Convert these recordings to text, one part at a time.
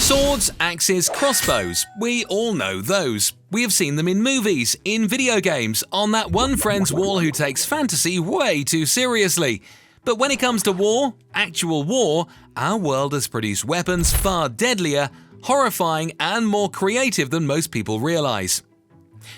Swords, axes, crossbows. We all know those. We have seen them in movies, in video games, on that one friend's wall who takes fantasy way too seriously. But when it comes to war, actual war, our world has produced weapons far deadlier, horrifying, and more creative than most people realize.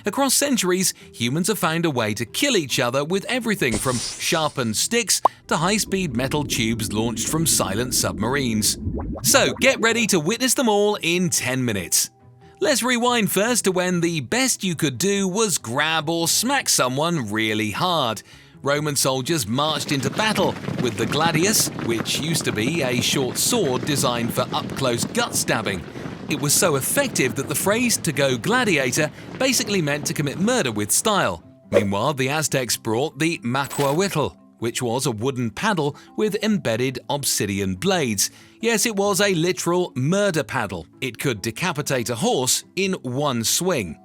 Across centuries, humans have found a way to kill each other with everything from sharpened sticks to high-speed metal tubes launched from silent submarines. So get ready to witness them all in 10 minutes. Let's rewind first to when the best you could do was grab or smack someone really hard. Roman soldiers marched into battle with the gladius, which used to be a short sword designed for up-close gut stabbing. It was so effective that the phrase "to go gladiator" basically meant to commit murder with style. Meanwhile, the Aztecs brought the macuahuitl, which was a wooden paddle with embedded obsidian blades. Yes, it was a literal murder paddle. It could decapitate a horse in one swing.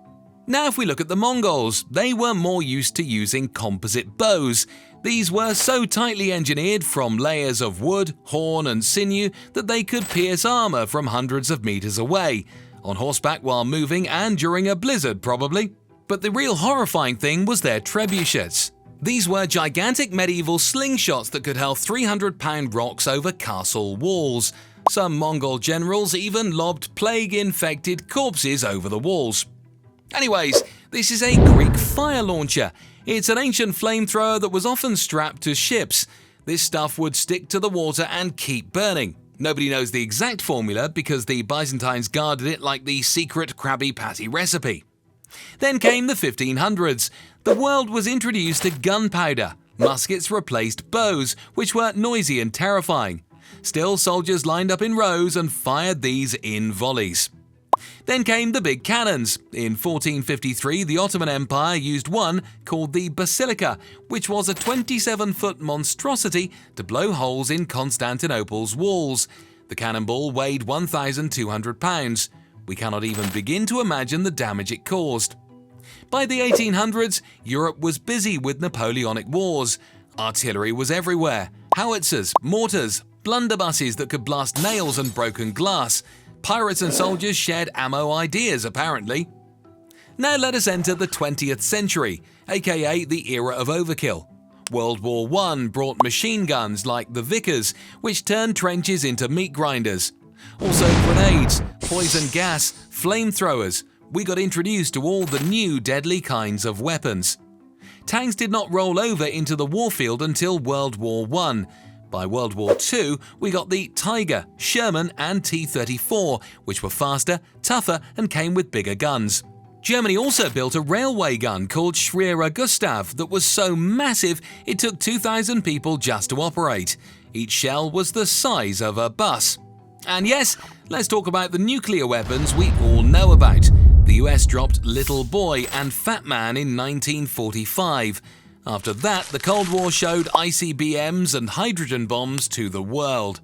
Now if we look at the Mongols, they were more used to using composite bows. These were so tightly engineered from layers of wood, horn and sinew that they could pierce armor from hundreds of meters away, on horseback while moving and during a blizzard probably. But the real horrifying thing was their trebuchets. These were gigantic medieval slingshots that could hurl 300-pound rocks over castle walls. Some Mongol generals even lobbed plague-infected corpses over the walls. Anyways, this is a Greek fire launcher. It's an ancient flamethrower that was often strapped to ships. This stuff would stick to the water and keep burning. Nobody knows the exact formula because the Byzantines guarded it like the secret Krabby Patty recipe. Then came the 1500s. The world was introduced to gunpowder. Muskets replaced bows, which were noisy and terrifying. Still, soldiers lined up in rows and fired these in volleys. Then came the big cannons. In 1453, the Ottoman Empire used one called the Basilica, which was a 27-foot monstrosity to blow holes in Constantinople's walls. The cannonball weighed 1,200 pounds. We cannot even begin to imagine the damage it caused. By the 1800s, Europe was busy with Napoleonic wars. Artillery was everywhere. Howitzers, mortars, blunderbusses that could blast nails and broken glass. Pirates and soldiers shared ammo ideas, apparently. Now let us enter the 20th century, aka the era of overkill. World War I brought machine guns like the Vickers, which turned trenches into meat grinders. Also grenades, poison gas, flamethrowers. We got introduced to all the new deadly kinds of weapons. Tanks did not roll over into the warfield until World War I. By World War II, we got the Tiger, Sherman and T-34, which were faster, tougher and came with bigger guns. Germany also built a railway gun called Schwerer Gustav that was so massive it took 2,000 people just to operate. Each shell was the size of a bus. And yes, let's talk about the nuclear weapons we all know about. The US dropped Little Boy and Fat Man in 1945. After that, the Cold War showed ICBMs and hydrogen bombs to the world.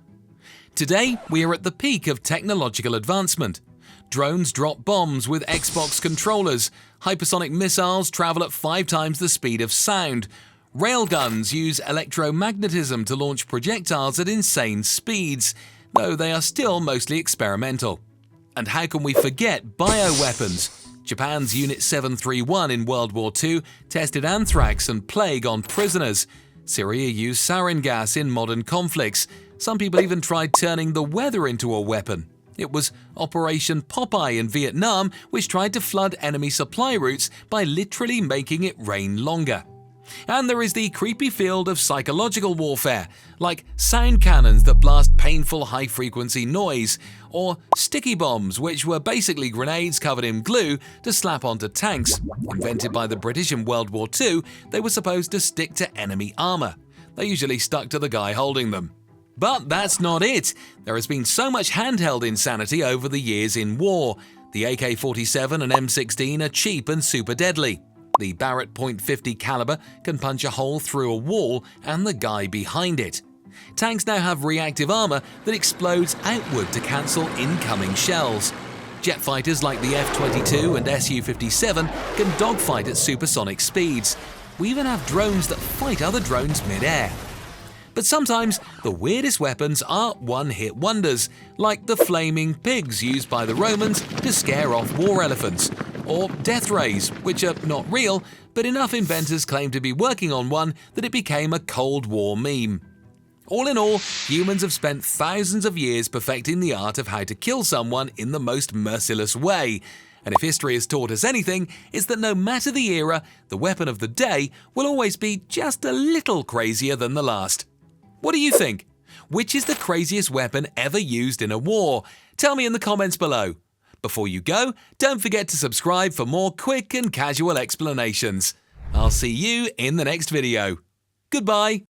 Today, we are at the peak of technological advancement. Drones drop bombs with Xbox controllers. Hypersonic missiles travel at 5 times the speed of sound. Railguns use electromagnetism to launch projectiles at insane speeds, though they are still mostly experimental. And how can we forget bioweapons? Japan's Unit 731 in World War II tested anthrax and plague on prisoners. Syria used sarin gas in modern conflicts. Some people even tried turning the weather into a weapon. It was Operation Popeye in Vietnam, which tried to flood enemy supply routes by literally making it rain longer. And there is the creepy field of psychological warfare, like sound cannons that blast painful high-frequency noise, or sticky bombs, which were basically grenades covered in glue to slap onto tanks. Invented by the British in World War II, they were supposed to stick to enemy armor. They usually stuck to the guy holding them. But that's not it. There has been so much handheld insanity over the years in war. The AK-47 and M16 are cheap and super deadly. The Barrett .50 caliber can punch a hole through a wall and the guy behind it. Tanks now have reactive armor that explodes outward to cancel incoming shells. Jet fighters like the F-22 and Su-57 can dogfight at supersonic speeds. We even have drones that fight other drones mid-air. But sometimes the weirdest weapons are one-hit wonders, like the flaming pigs used by the Romans to scare off war elephants, or death rays, which are not real, but enough inventors claim to be working on one that it became a Cold War meme. All in all, humans have spent thousands of years perfecting the art of how to kill someone in the most merciless way. And if history has taught us anything, it's that no matter the era, the weapon of the day will always be just a little crazier than the last. What do you think? Which is the craziest weapon ever used in a war? Tell me in the comments below. Before you go, don't forget to subscribe for more quick and casual explanations. I'll see you in the next video. Goodbye.